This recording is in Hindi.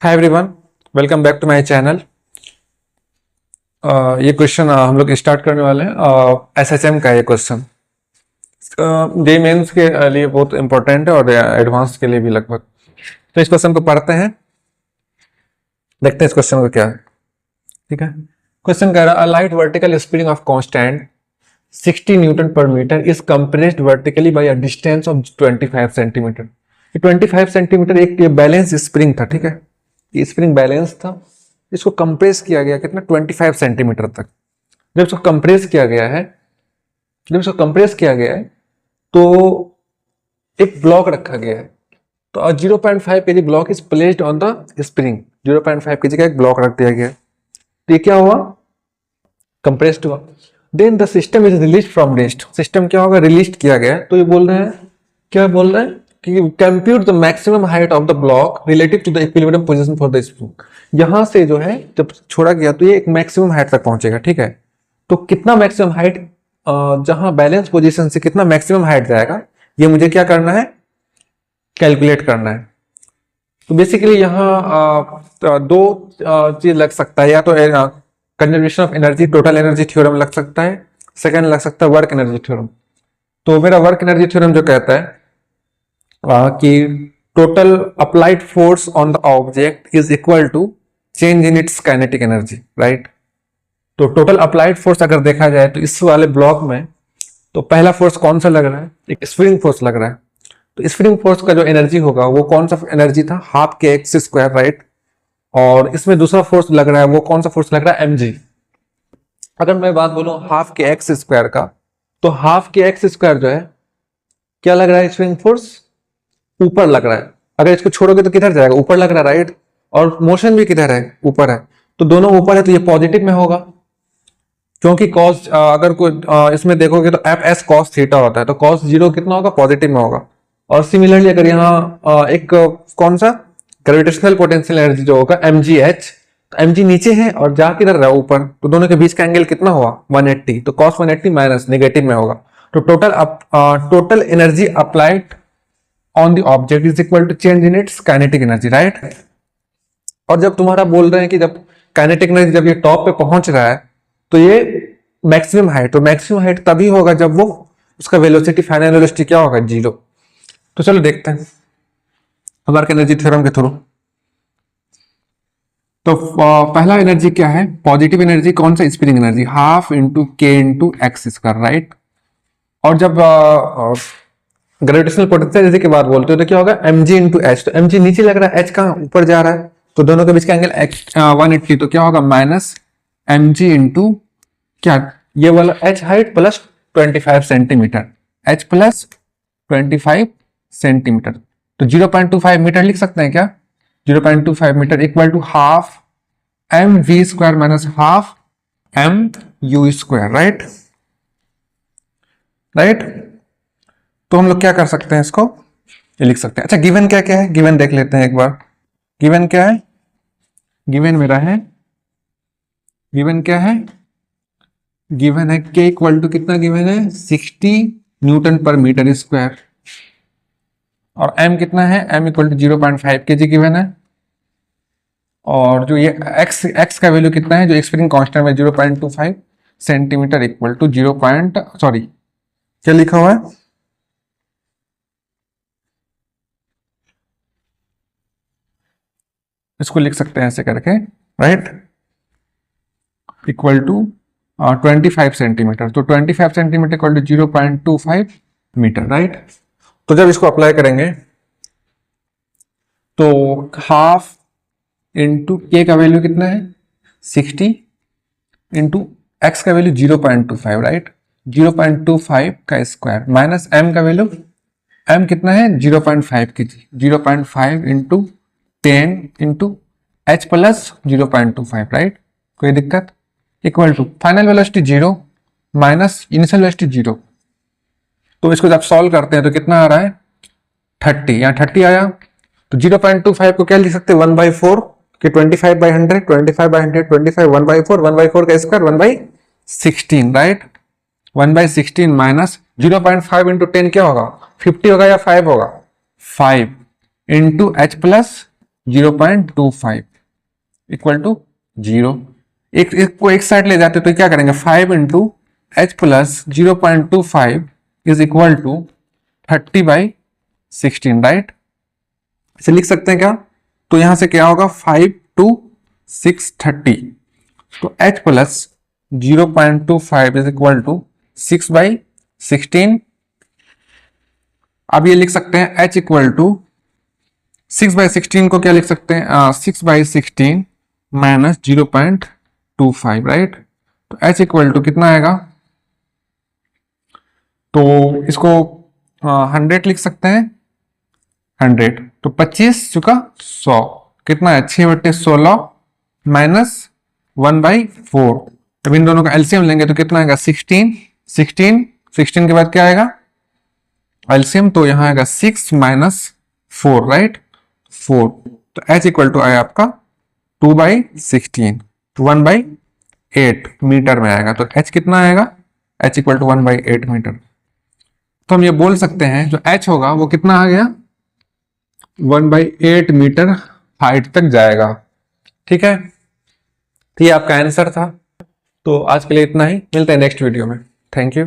Hi everyone, welcome back to my channel. ये क्वेश्चन हम लोग स्टार्ट करने वाले हैं। एसएचएम का ये क्वेश्चन जे मेंस के लिए बहुत इंपॉर्टेंट है और एडवांस के लिए भी लगभग। तो इस क्वेश्चन को पढ़ते हैं, देखते हैं इस क्वेश्चन को क्या है। ठीक है, क्वेश्चन कह रहा है a light vertical spring of constant 60 newton per metre is compressed vertically by a distance of 25 centimetre. 25 centimetre एक बैलेंस स्प्रिंग था। ठीक है, ये स्प्रिंग बैलेंस था, इसको कंप्रेस किया गया कितना 25 सेंटीमीटर तक। जब इसको कंप्रेस किया गया है तो एक ब्लॉक रखा गया है। तो 0.5 kg block is placed on the spring. 0.5 kg का एक ब्लॉक रख दिया गया। तो ये क्या हुआ, कंप्रेस्ड हुआ। Then the system is release from rest. System क्या होगा, रिलीज किया गया। तो ये बोल रहे हैं, क्या बोल रहे हैं कि compute the maximum height of the block relative to the equilibrium position for the spring. यहां से जो है जब छोड़ा गया तो ये एक मैक्सिमम हाइट तक पहुंचेगा। ठीक है, तो कितना मैक्सिमम हाइट, जहां बैलेंस पोजीशन से कितना मैक्सिमम हाइट जाएगा, ये मुझे क्या करना है, कैलकुलेट करना है। तो बेसिकली यहाँ दो चीज लग सकता है, या तो conservation of energy, total energy theorem लग सकता है, सेकंड लग सकता है वर्क एनर्जी थ्योरम। तो मेरा वर्क एनर्जी थ्योरम जो कहता है कि total applied force on the object is equal to change in its kinetic energy, right. तो टोटल अप्लाइड फोर्स अगर देखा जाए तो इस वाले ब्लॉक में तो पहला फोर्स कौन सा लग रहा है, एक स्प्रिंग फोर्स लग रहा है। तो स्प्रिंग फोर्स का जो एनर्जी होगा वो कौन सा एनर्जी था, हाफ के एक्स स्क्वायर, राइट। और इसमें दूसरा फोर्स लग रहा है, वो कौन सा फोर्स लग रहा है, mg। अगर मैं बात बोलूं हाफ के एक्स स्क्वायर का, तो हाफ के एक्स स्क्वायर जो है क्या लग रहा है, स्प्रिंग फोर्स ऊपर लग रहा है। अगर इसको छोड़ोगे तो किधर जाएगा, ऊपर लग रहा है, राइट। और मोशन भी किधर है, ऊपर है। तो दोनों ऊपर है तो ये पॉजिटिव में होगा, क्योंकि कॉस अगर कोई इसमें देखोगे तो एफ एस कॉस थीटा होता है, तो कॉस जीरो कितना होगा, पॉजिटिव में होगा। और सिमिलरली अगर यहाँ एक कौन सा ग्रेविटेशनल पोटेंशियल एनर्जी जो होगा mgh, तो mg नीचे है और जा किधर रहा है, ऊपर। तो दोनों के बीच का एंगल कितना हुआ, 180। तो cos 180 माइनस नेगेटिव में होगा। तो total energy applied on the object is equal to change in its kinetic energy, right. और जब तुम्हारा बोल रहे हैं कि जब काइनेटिक एनर्जी जब ये टॉप पे पहुंच रहा है तो ये मैक्सिमम हाइट, तो मैक्सिमम हाइट तभी होगा जब वो उसका वेलोसिटी, फाइनल वेलोसिटी क्या होगा, 0। तो चलो देखते हैं वर्क एनर्जी थ्योरम के थ्रू। तो पहला एनर्जी क्या है, पॉजिटिव एनर्जी कौन सा, स्प्रिंग एनर्जी, हाफ इंटू के इंटू एक्स स्क्वायर, राइट। और जब ग्रेविटेशनल पोटेंशियल एनर्जी की बात बोलते हो तो क्या होगा, mg इंटू एच। तो mg नीचे लग रहा है, h कहाँ ऊपर जा रहा है, तो दोनों के बीच का एंगल 180। तो क्या होगा, माइनस mg इंटू क्या, ये वाला h height plus 25 centimetre, h plus 25 centimetre. तो 0.25 मीटर लिख सकते हैं क्या, 0.25 metre equal to half m v square minus half m u square, right. तो हम लोग क्या कर सकते हैं, इसको ये लिख सकते हैं। अच्छा, गिवन क्या क्या है, गिवन देख लेते हैं एक बार। गिवन क्या है, गिवन मेरा है, गिवन क्या है, गिवन है के इक्वल टू कितना गिवन है, 60 न्यूटन पर मीटर स्क्वायर। और m कितना है, m equal to 0.5 kg given है। और जो ये x का वैल्यू कितना है, जो स्प्रिंग कांस्टेंट में 0.25 सेंटीमीटर इक्वल टू क्या लिखा हुआ है, इसको लिख सकते हैं ऐसे करके, राइट, इक्वल टू 25 सेंटीमीटर। तो 25 centimetre equal to 0.25 metre, right. तो जब इसको अप्लाई करेंगे तो हाफ इंटू के का वैल्यू कितना है, 60 इंटू एक्स का वैल्यू 0.25, राइट। 0.25 का स्क्वायर माइनस m का वैल्यू, m कितना है 0.5 की, 0.5 into 10 into h plus 0.25, right. कोई दिक्कत, equal to final velocity 0 minus initial velocity 0। तो इसको जब सॉल्व करते हैं तो कितना आ रहा है, 30, यहाँ 30 आया। तो 0.25 को क्या लिख सकते हैं, 1/4 कि 25/100, 25/100, 25, 1/4, 1/4 का स्क्वायर 1/16, राइट। 1/16 माइनस 0.5 इंटू 10 क्या होगा, 50 होगा या 5 होगा, 5 into h plus 0.25 equal to 0। एक को एक साइड ले जाते तो क्या करेंगे, 5 into h plus 0.25 is equal to 30/16, right. इसे लिख सकते हैं क्या, तो यहां से क्या होगा 5 टू 6 30, तो h plus 0.25 is equal to 6/16। अब ये लिख सकते हैं h इक्वल टू 6/16 को क्या लिख सकते हैं, 6/16 माइनस 0.25, राइट। तो h इक्वल टू कितना आएगा, तो इसको 100 लिख सकते हैं, 100 तो 25 चुका 100 कितना है 6/16 माइनस 1/4। अब इन दोनों का एलसीएम लेंगे तो कितना आएगा 16 16 16 के बाद क्या आएगा एलसीएम, तो यहां आएगा 6 माइनस 4, राइट 4। तो h इक्वल टू आया आपका 2/16 तो 1/8 मीटर में आएगा। तो h कितना आएगा, h इक्वल टू 1/8 मीटर। तो हम ये बोल सकते हैं जो h होगा वो कितना आ गया 1/8 मीटर हाइट तक जाएगा, ठीक है। तो ये आपका आंसर था। तो आज के लिए इतना ही, मिलते हैं नेक्स्ट वीडियो में। Thank you.